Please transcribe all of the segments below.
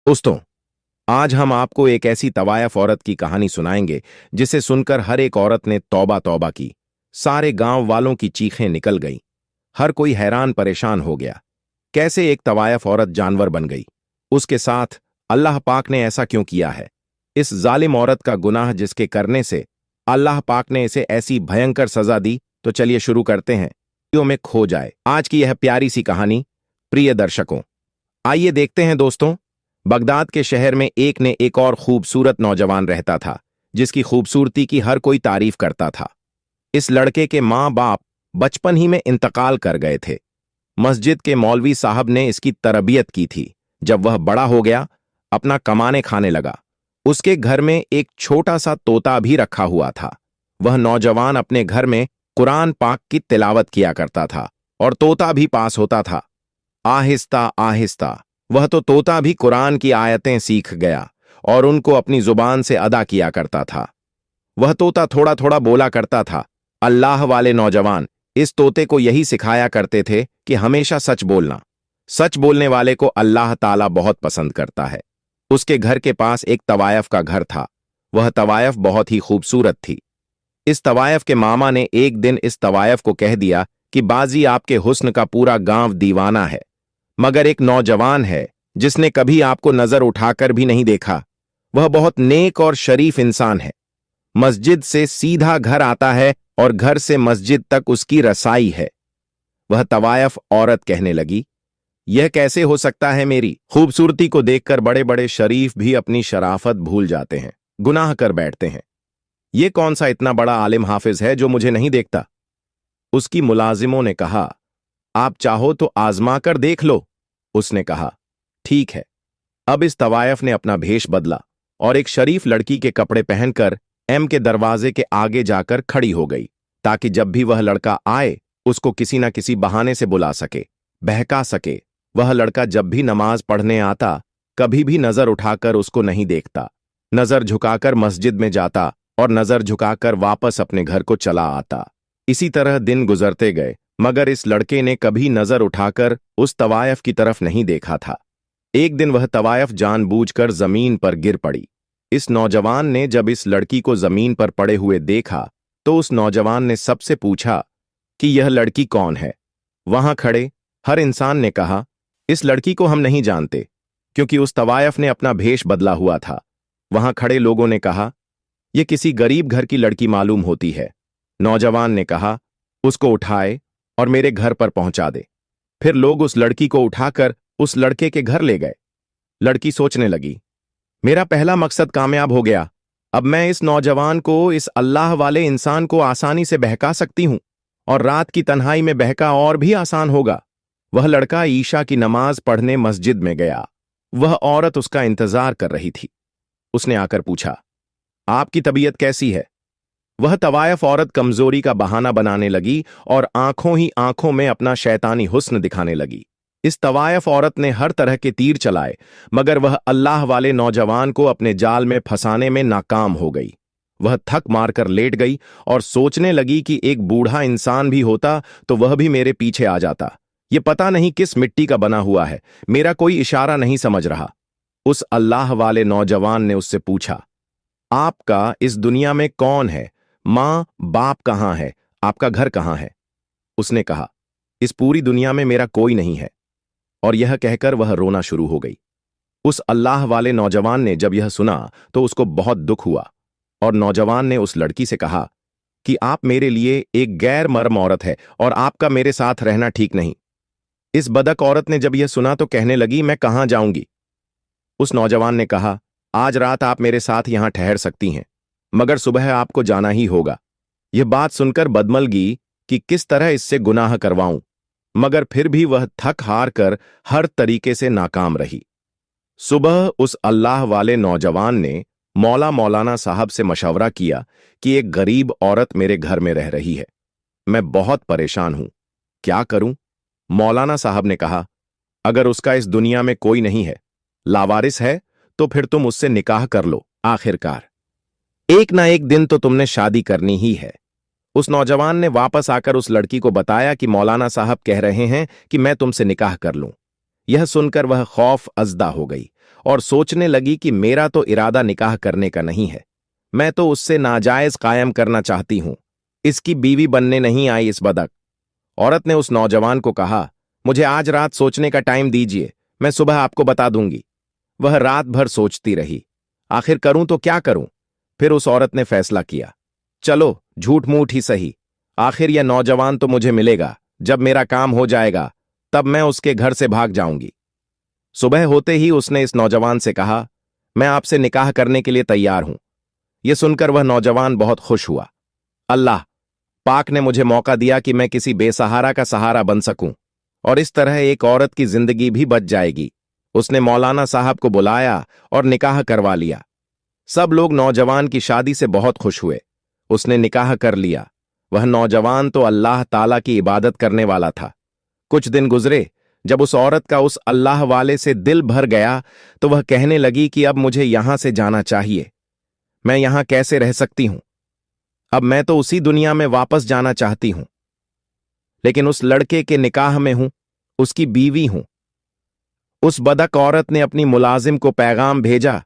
दोस्तों, आज हम आपको एक ऐसी तवायफ औरत की कहानी सुनाएंगे जिसे सुनकर हर एक औरत ने तौबा तौबा की। सारे गांव वालों की चीखें निकल गईं। हर कोई हैरान परेशान हो गया। कैसे एक तवायफ औरत जानवर बन गई? उसके साथ अल्लाह पाक ने ऐसा क्यों किया है? इस जालिम औरत का गुनाह जिसके करने से अल्लाह पाक ने इसे ऐसी भयंकर सजा दी, तो चलिए शुरू करते हैं। वीडियो में खो जाए आज की यह प्यारी सी कहानी। प्रिय दर्शकों, आइए देखते हैं। दोस्तों, बगदाद के शहर में एक ने एक और खूबसूरत नौजवान रहता था, जिसकी खूबसूरती की हर कोई तारीफ करता था। इस लड़के के माँ बाप बचपन ही में इंतकाल कर गए थे। मस्जिद के मौलवी साहब ने इसकी तरबियत की थी। जब वह बड़ा हो गया, अपना कमाने खाने लगा, उसके घर में एक छोटा सा तोता भी रखा हुआ था। वह नौजवान अपने घर में कुरान पाक की तिलावत किया करता था और तोता भी पास होता था। आहिस्ता आहिस्ता वह तो तोता भी कुरान की आयतें सीख गया और उनको अपनी जुबान से अदा किया करता था। वह तोता थोड़ा थोड़ा बोला करता था। अल्लाह वाले नौजवान इस तोते को यही सिखाया करते थे कि हमेशा सच बोलना। सच बोलने वाले को अल्लाह ताला बहुत पसंद करता है। उसके घर के पास एक तवायफ का घर था। वह तवायफ बहुत ही खूबसूरत थी। इस तवायफ के मामा ने एक दिन इस तवायफ को कह दिया कि बाजी, आपके हुस्न का पूरा गांव दीवाना है, मगर एक नौजवान है जिसने कभी आपको नजर उठाकर भी नहीं देखा। वह बहुत नेक और शरीफ इंसान है। मस्जिद से सीधा घर आता है और घर से मस्जिद तक उसकी रसाई है। वह तवायफ औरत कहने लगी, यह कैसे हो सकता है? मेरी खूबसूरती को देखकर बड़े बड़े शरीफ भी अपनी शराफत भूल जाते हैं, गुनाह कर बैठते हैं। यह कौन सा इतना बड़ा आलिम हाफिज है जो मुझे नहीं देखता? उसकी मुलाजिमों ने कहा, आप चाहो तो आजमा कर देख लो। उसने कहा, ठीक है। अब इस तवायफ ने अपना भेष बदला और एक शरीफ लड़की के कपड़े पहनकर एम के दरवाजे के आगे जाकर खड़ी हो गई, ताकि जब भी वह लड़का आए उसको किसी न किसी बहाने से बुला सके, बहका सके। वह लड़का जब भी नमाज पढ़ने आता, कभी भी नजर उठाकर उसको नहीं देखता। नजर झुकाकर मस्जिद में जाता और नजर झुकाकर वापस अपने घर को चला आता। इसी तरह दिन गुजरते गए, मगर इस लड़के ने कभी नजर उठाकर उस तवायफ की तरफ नहीं देखा था। एक दिन वह तवायफ जानबूझकर जमीन पर गिर पड़ी। इस नौजवान ने जब इस लड़की को जमीन पर पड़े हुए देखा, तो उस नौजवान ने सबसे पूछा कि यह लड़की कौन है? वहां खड़े हर इंसान ने कहा, इस लड़की को हम नहीं जानते, क्योंकि उस तवायफ ने अपना भेष बदला हुआ था। वहां खड़े लोगों ने कहा, यह किसी गरीब घर की लड़की मालूम होती है। नौजवान ने कहा, उसको उठाए और मेरे घर पर पहुंचा दे। फिर लोग उस लड़की को उठाकर उस लड़के के घर ले गए। लड़की सोचने लगी, मेरा पहला मकसद कामयाब हो गया। अब मैं इस नौजवान को, इस अल्लाह वाले इंसान को आसानी से बहका सकती हूं, और रात की तन्हाई में बहका और भी आसान होगा। वह लड़का ईशा की नमाज पढ़ने मस्जिद में गया। वह औरत उसका इंतजार कर रही थी। उसने आकर पूछा, आपकी तबीयत कैसी है? वह तवायफ औरत कमजोरी का बहाना बनाने लगी और आंखों ही आंखों में अपना शैतानी हुस्न दिखाने लगी। इस तवायफ औरत ने हर तरह के तीर चलाए, मगर वह अल्लाह वाले नौजवान को अपने जाल में फंसाने में नाकाम हो गई। वह थक मारकर लेट गई और सोचने लगी कि एक बूढ़ा इंसान भी होता तो वह भी मेरे पीछे आ जाता। ये पता नहीं किस मिट्टी का बना हुआ है, मेरा कोई इशारा नहीं समझ रहा। उस अल्लाह वाले नौजवान ने उससे पूछा, आपका इस दुनिया में कौन है? मां बाप कहां है? आपका घर कहां है? उसने कहा, इस पूरी दुनिया में मेरा कोई नहीं है। और यह कहकर वह रोना शुरू हो गई। उस अल्लाह वाले नौजवान ने जब यह सुना तो उसको बहुत दुख हुआ, और नौजवान ने उस लड़की से कहा कि आप मेरे लिए एक गैर मर्म औरत है और आपका मेरे साथ रहना ठीक नहीं। इस बदक औरत ने जब यह सुना तो कहने लगी, मैं कहां जाऊंगी? उस नौजवान ने कहा, आज रात आप मेरे साथ यहां ठहर सकती हैं, मगर सुबह आपको जाना ही होगा। यह बात सुनकर बदमलगी कि किस तरह इससे गुनाह करवाऊं, मगर फिर भी वह थक हार कर हर तरीके से नाकाम रही। सुबह उस अल्लाह वाले नौजवान ने मौलाना साहब से मशवरा किया कि एक गरीब औरत मेरे घर में रह रही है। मैं बहुत परेशान हूं, क्या करूं? मौलाना साहब ने कहा, अगर उसका इस दुनिया में कोई नहीं है, लावारिस है, तो फिर तुम उससे निकाह कर लो। आखिरकार एक ना एक दिन तो तुमने शादी करनी ही है। उस नौजवान ने वापस आकर उस लड़की को बताया कि मौलाना साहब कह रहे हैं कि मैं तुमसे निकाह कर लूं। यह सुनकर वह खौफ अज़दा हो गई और सोचने लगी कि मेरा तो इरादा निकाह करने का नहीं है, मैं तो उससे नाजायज कायम करना चाहती हूं, इसकी बीवी बनने नहीं आई इस बदक। औरत ने उस नौजवान को कहा, मुझे आज रात सोचने का टाइम दीजिए, मैं सुबह आपको बता दूंगी। वह रात भर सोचती रही, आखिर करूं तो क्या करूं। फिर उस औरत ने फैसला किया, चलो झूठ मूठ ही सही, आखिर यह नौजवान तो मुझे मिलेगा, जब मेरा काम हो जाएगा तब मैं उसके घर से भाग जाऊंगी। सुबह होते ही उसने इस नौजवान से कहा, मैं आपसे निकाह करने के लिए तैयार हूं। यह सुनकर वह नौजवान बहुत खुश हुआ। अल्लाह पाक ने मुझे मौका दिया कि मैं किसी बेसहारा का सहारा बन सकूं, और इस तरह एक औरत की जिंदगी भी बच जाएगी। उसने मौलाना साहब को बुलाया और निकाह करवा लिया। सब लोग नौजवान की शादी से बहुत खुश हुए। उसने निकाह कर लिया। वह नौजवान तो अल्लाह ताला की इबादत करने वाला था। कुछ दिन गुजरे, जब उस औरत का उस अल्लाह वाले से दिल भर गया तो वह कहने लगी कि अब मुझे यहां से जाना चाहिए, मैं यहां कैसे रह सकती हूं, अब मैं तो उसी दुनिया में वापस जाना चाहती हूं, लेकिन उस लड़के के निकाह में हूं, उसकी बीवी हूं। उस बदक औरत ने अपनी मुलाजिम को पैगाम भेजा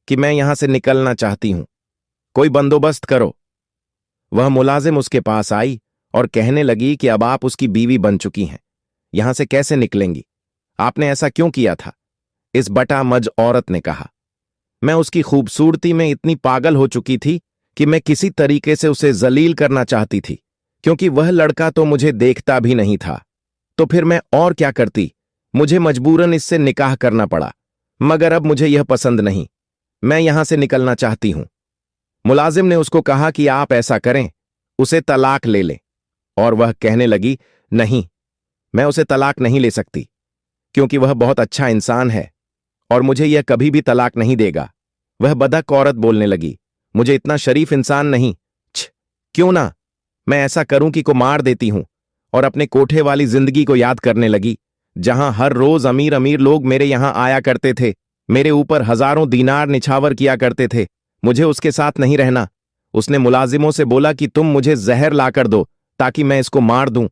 कि मैं यहां से निकलना चाहती हूं, कोई बंदोबस्त करो। वह मुलाजिम उसके पास आई और कहने लगी कि अब आप उसकी बीवी बन चुकी हैं, यहां से कैसे निकलेंगी, आपने ऐसा क्यों किया था। इस बटामज औरत ने कहा, मैं उसकी खूबसूरती में इतनी पागल हो चुकी थी कि मैं किसी तरीके से उसे जलील करना चाहती थी, क्योंकि वह लड़का तो मुझे देखता भी नहीं था। तो फिर मैं और क्या करती, मुझे मजबूरन इससे निकाह करना पड़ा, मगर अब मुझे यह पसंद नहीं, मैं यहां से निकलना चाहती हूं। मुलाजिम ने उसको कहा कि आप ऐसा करें, उसे तलाक ले लें, और वह कहने लगी, नहीं, मैं उसे तलाक नहीं ले सकती, क्योंकि वह बहुत अच्छा इंसान है और मुझे यह कभी भी तलाक नहीं देगा। वह बदक औरत बोलने लगी, मुझे इतना शरीफ इंसान नहीं, क्यों ना मैं ऐसा करूं कि को मार देती हूं। और अपने कोठे वाली जिंदगी को याद करने लगी, जहां हर रोज अमीर अमीर लोग मेरे यहां आया करते थे, मेरे ऊपर हजारों दीनार निछावर किया करते थे, मुझे उसके साथ नहीं रहना। उसने मुलाजिमों से बोला कि तुम मुझे जहर लाकर दो ताकि मैं इसको मार दूं।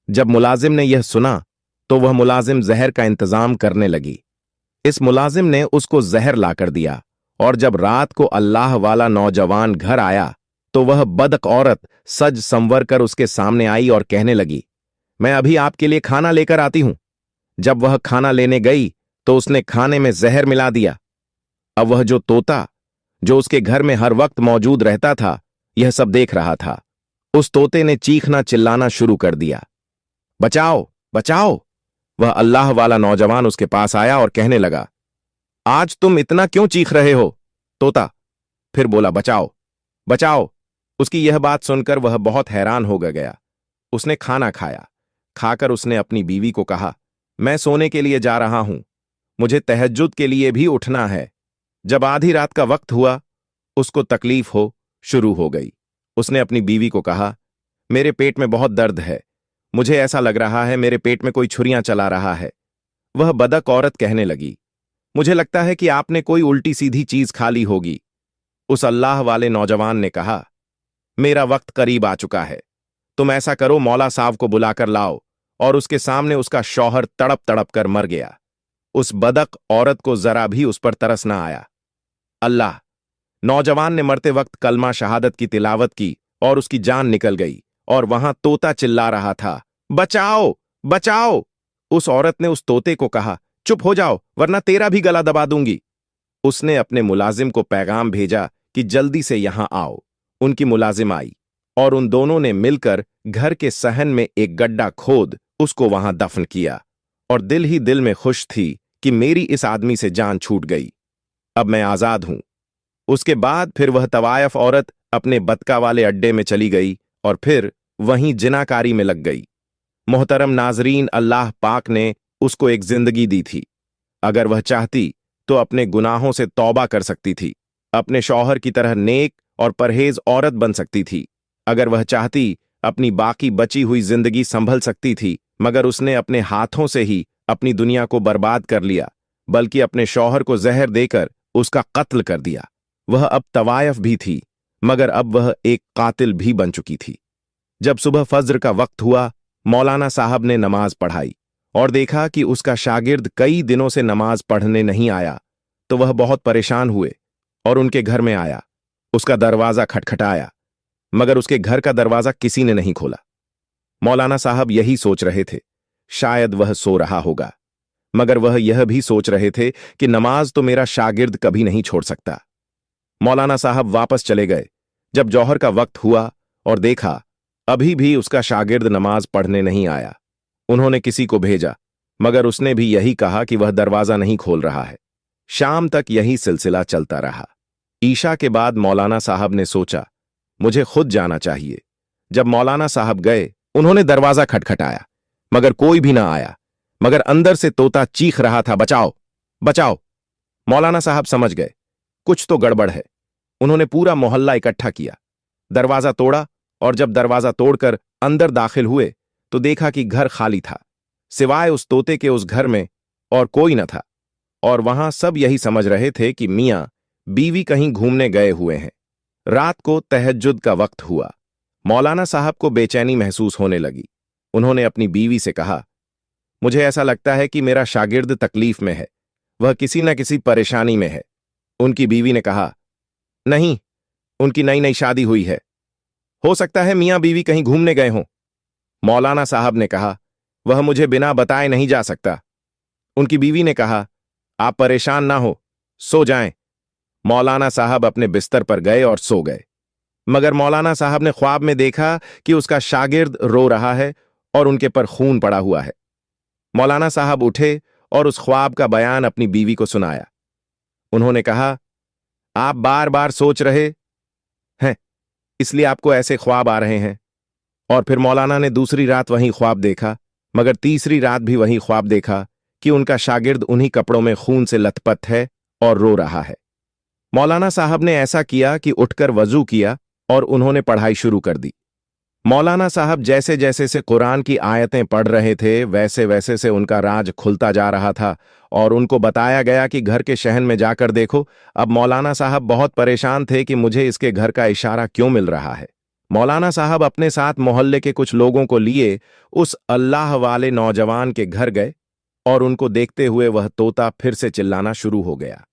जब मुलाजिम ने यह सुना तो वह मुलाजिम जहर का इंतजाम करने लगी। इस मुलाजिम ने उसको जहर लाकर दिया, और जब रात को अल्लाह वाला नौजवान घर आया तो वह बदक औरत सज संवर कर उसके सामने आई और कहने लगी, मैं अभी आपके लिए खाना लेकर आती हूं। जब वह खाना लेने गई तो उसने खाने में जहर मिला दिया। अब वह जो तोता जो उसके घर में हर वक्त मौजूद रहता था, यह सब देख रहा था। उस तोते ने चीखना चिल्लाना शुरू कर दिया, बचाओ बचाओ। वह अल्लाह वाला नौजवान उसके पास आया और कहने लगा, आज तुम इतना क्यों चीख रहे हो तोता। फिर बोला, बचाओ बचाओ। उसकी यह बात सुनकर वह बहुत हैरान हो गया। उसने खाना खाया। खाकर उसने अपनी बीवी को कहा, मैं सोने के लिए जा रहा हूं, मुझे तहज्जुद के लिए भी उठना है। जब आधी रात का वक्त हुआ, उसको तकलीफ हो शुरू हो गई। उसने अपनी बीवी को कहा, मेरे पेट में बहुत दर्द है, मुझे ऐसा लग रहा है मेरे पेट में कोई छुरियां चला रहा है। वह बदक औरत कहने लगी, मुझे लगता है कि आपने कोई उल्टी सीधी चीज खा ली होगी। उस अल्लाह वाले नौजवान ने कहा, मेरा वक्त करीब आ चुका है, तुम ऐसा करो, मौला साहब को बुलाकर लाओ। और उसके सामने उसका शौहर तड़प तड़प कर मर गया। उस बदक औरत को जरा भी उस पर तरस ना आया। अल्लाह। नौजवान ने मरते वक्त कलमा शहादत की तिलावत की और उसकी जान निकल गई, और वहां तोता चिल्ला रहा था, बचाओ बचाओ। उस औरत ने उस तोते को कहा, चुप हो जाओ वरना तेरा भी गला दबा दूंगी। उसने अपने मुलाजिम को पैगाम भेजा कि जल्दी से यहां आओ। उनकी मुलाजिम आई और उन दोनों ने मिलकर घर के सहन में एक गड्ढा खोद उसको वहां दफन किया, और दिल ही दिल में खुश थी कि मेरी इस आदमी से जान छूट गई, अब मैं आजाद हूं। उसके बाद फिर वह तवायफ औरत अपने बतका वाले अड्डे में चली गई और फिर वहीं जिनाकारी में लग गई। मोहतरम नाजरीन, अल्लाह पाक ने उसको एक जिंदगी दी थी। अगर वह चाहती तो अपने गुनाहों से तौबा कर सकती थी, अपने शौहर की तरह नेक और परहेज औरत बन सकती थी। अगर वह चाहती अपनी बाकी बची हुई जिंदगी संभल सकती थी, मगर उसने अपने हाथों से ही अपनी दुनिया को बर्बाद कर लिया, बल्कि अपने शौहर को जहर देकर उसका कत्ल कर दिया। वह अब तवायफ भी थी, मगर अब वह एक कातिल भी बन चुकी थी। जब सुबह फज्र का वक्त हुआ, मौलाना साहब ने नमाज पढ़ाई और देखा कि उसका शागिर्द कई दिनों से नमाज पढ़ने नहीं आया। तो वह बहुत परेशान हुए और उनके घर में आया। उसका दरवाजा खटखटाया, मगर उसके घर का दरवाजा किसी ने नहीं खोला। मौलाना साहब यही सोच रहे थे, शायद वह सो रहा होगा, मगर वह यह भी सोच रहे थे कि नमाज तो मेरा शागिर्द कभी नहीं छोड़ सकता। मौलाना साहब वापस चले गए। जब जौहर का वक्त हुआ और देखा अभी भी उसका शागिर्द नमाज पढ़ने नहीं आया, उन्होंने किसी को भेजा, मगर उसने भी यही कहा कि वह दरवाजा नहीं खोल रहा है। शाम तक यही सिलसिला चलता रहा। ईशा के बाद मौलाना साहब ने सोचा, मुझे खुद जाना चाहिए। जब मौलाना साहब गए, उन्होंने दरवाजा खटखटाया, मगर कोई भी ना आया, मगर अंदर से तोता चीख रहा था, बचाओ बचाओ। मौलाना साहब समझ गए कुछ तो गड़बड़ है। उन्होंने पूरा मोहल्ला इकट्ठा किया, दरवाजा तोड़ा, और जब दरवाजा तोड़कर अंदर दाखिल हुए तो देखा कि घर खाली था, सिवाय उस तोते के उस घर में और कोई न था। और वहां सब यही समझ रहे थे कि मियां बीवी कहीं घूमने गए हुए हैं। रात को तहज्जुद का वक्त हुआ। मौलाना साहब को बेचैनी महसूस होने लगी। उन्होंने अपनी बीवी से कहा, मुझे ऐसा लगता है कि मेरा शागिर्द तकलीफ में है, वह किसी न किसी परेशानी में है। उनकी बीवी ने कहा, नहीं, उनकी नई नई शादी हुई है, हो सकता है मियां बीवी कहीं घूमने गए हों। मौलाना साहब ने कहा, वह मुझे बिना बताए नहीं जा सकता। उनकी बीवी ने कहा, आप परेशान ना हो, सो जाएं। मौलाना साहब अपने बिस्तर पर गए और सो गए, मगर मौलाना साहब ने ख्वाब में देखा कि उसका शागिर्द रो रहा है और उनके पर खून पड़ा हुआ है। मौलाना साहब उठे और उस ख्वाब का बयान अपनी बीवी को सुनाया। उन्होंने कहा, आप बार बार सोच रहे हैं, इसलिए आपको ऐसे ख्वाब आ रहे हैं। और फिर मौलाना ने दूसरी रात वही ख्वाब देखा, मगर तीसरी रात भी वही ख्वाब देखा कि उनका शागिर्द उन्हीं कपड़ों में खून से लथपथ है और रो रहा है। मौलाना साहब ने ऐसा किया कि उठकर वजू किया और उन्होंने पढ़ाई शुरू कर दी। मौलाना साहब जैसे जैसे से कुरान की आयतें पढ़ रहे थे, वैसे वैसे से उनका राज खुलता जा रहा था और उनको बताया गया कि घर के शहन में जाकर देखो। अब मौलाना साहब बहुत परेशान थे कि मुझे इसके घर का इशारा क्यों मिल रहा है। मौलाना साहब अपने साथ मोहल्ले के कुछ लोगों को लिए उस अल्लाह वाले नौजवान के घर गए और उनको देखते हुए वह तोता फिर से चिल्लाना शुरू हो गया।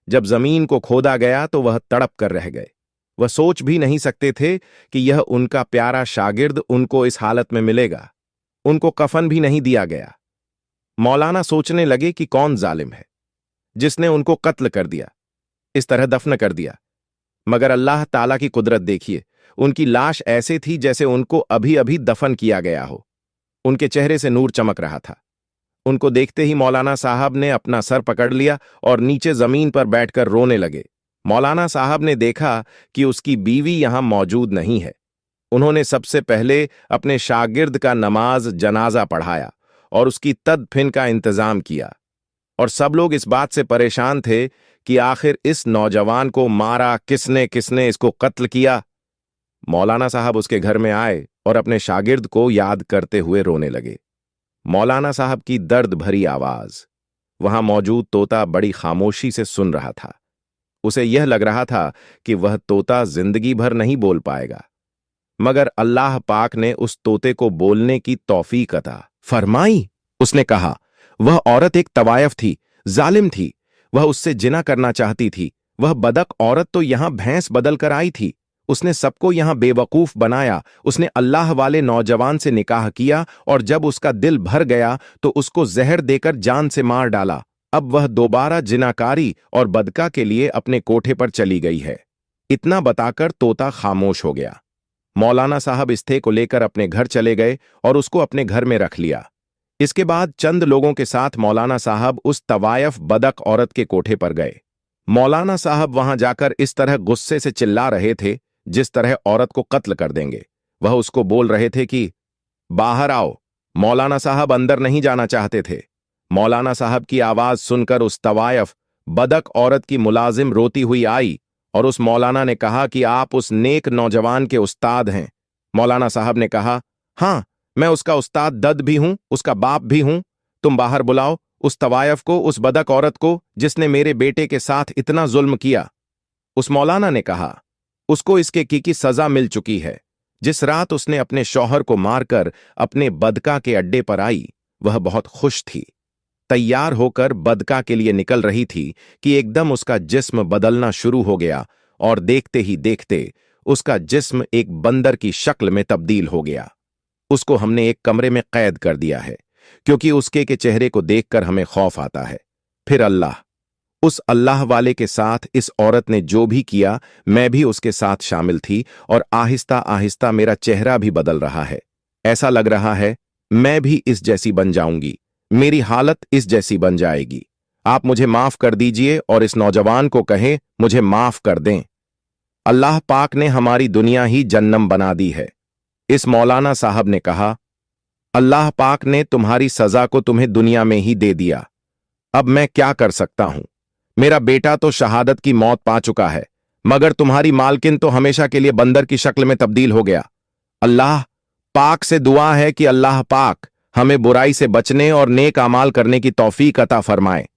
जब जमीन को खोदा गया तो वह तड़प कर रह गए। वह सोच भी नहीं सकते थे कि यह उनका प्यारा शागिर्द उनको इस हालत में मिलेगा। उनको कफन भी नहीं दिया गया। मौलाना सोचने लगे कि कौन जालिम है जिसने उनको कत्ल कर दिया, इस तरह दफन कर दिया। मगर अल्लाह ताला की कुदरत देखिए, उनकी लाश ऐसे थी जैसे उनको अभी अभी दफन किया गया हो। उनके चेहरे से नूर चमक रहा था। उनको देखते ही मौलाना साहब ने अपना सर पकड़ लिया और नीचे जमीन पर बैठकर रोने लगे। मौलाना साहब ने देखा कि उसकी बीवी यहां मौजूद नहीं है। उन्होंने सबसे पहले अपने शागिर्द का नमाज जनाजा पढ़ाया और उसकी तदफिन का इंतजाम किया। और सब लोग इस बात से परेशान थे कि आखिर इस नौजवान को मारा किसने, किसने इसको कत्ल किया। मौलाना साहब उसके घर में आए और अपने शागिर्द को याद करते हुए रोने लगे। मौलाना साहब की दर्द भरी आवाज वहां मौजूद तोता बड़ी खामोशी से सुन रहा था। उसे यह लग रहा था कि वह तोता जिंदगी भर नहीं बोल पाएगा, मगर अल्लाह पाक ने उस तोते को बोलने की तौफीक अता फरमाई। उसने कहा, वह औरत एक तवायफ थी, जालिम थी, वह उससे जिना करना चाहती थी। वह बदक औरत तो यहां भैंस बदल कर आई थी। उसने सबको यहां बेवकूफ बनाया। उसने अल्लाह वाले नौजवान से निकाह किया और जब उसका दिल भर गया तो उसको जहर देकर जान से मार डाला। अब वह दोबारा जिनाकारी और बदका के लिए अपने कोठे पर चली गई है। इतना बताकर तोता खामोश हो गया। मौलाना साहब इस्ते को लेकर अपने घर चले गए और उसको अपने घर में रख लिया। इसके बाद चंद लोगों के साथ मौलाना साहब उस तवायफ बदक औरत के कोठे पर गए। मौलाना साहब वहां जाकर इस तरह गुस्से से चिल्ला रहे थे जिस तरह औरत को कत्ल कर देंगे। वह उसको बोल रहे थे कि बाहर आओ। मौलाना साहब अंदर नहीं जाना चाहते थे। मौलाना साहब की आवाज सुनकर उस तवायफ बदक औरत की मुलाजिम रोती हुई आई और उस मौलाना ने कहा कि आप उस नेक नौजवान के उस्ताद हैं। मौलाना साहब ने कहा, हां, मैं उसका उस्ताद दद भी हूं, उसका बाप भी हूं। तुम बाहर बुलाओ उस तवायफ को, उस बदक औरत को जिसने मेरे बेटे के साथ इतना जुल्म किया। उस मौलाना ने कहा, उसको इसके की सजा मिल चुकी है। जिस रात उसने अपने शौहर को मारकर अपने बदका के अड्डे पर आई, वह बहुत खुश थी। तैयार होकर बदका के लिए निकल रही थी कि एकदम उसका जिस्म बदलना शुरू हो गया और देखते ही देखते उसका जिस्म एक बंदर की शक्ल में तब्दील हो गया। उसको हमने एक कमरे में कैद कर दिया है, क्योंकि उसके के चेहरे को देखकर हमें खौफ आता है। फिर अल्लाह, उस अल्लाह वाले के साथ इस औरत ने जो भी किया, मैं भी उसके साथ शामिल थी, और आहिस्ता आहिस्ता मेरा चेहरा भी बदल रहा है। ऐसा लग रहा है मैं भी इस जैसी बन जाऊंगी, मेरी हालत इस जैसी बन जाएगी। आप मुझे माफ कर दीजिए और इस नौजवान को कहें मुझे माफ कर दें। अल्लाह पाक ने हमारी दुनिया ही जन्नम बना दी है। इस मौलाना साहब ने कहा, अल्लाह पाक ने तुम्हारी सजा को तुम्हें दुनिया में ही दे दिया। अब मैं क्या कर सकता हूं? मेरा बेटा तो शहादत की मौत पा चुका है, मगर तुम्हारी मालकिन तो हमेशा के लिए बंदर की शक्ल में तब्दील हो गया। अल्लाह पाक से दुआ है कि अल्लाह पाक हमें बुराई से बचने और नेक अमाल करने की तौफीक अता फरमाए।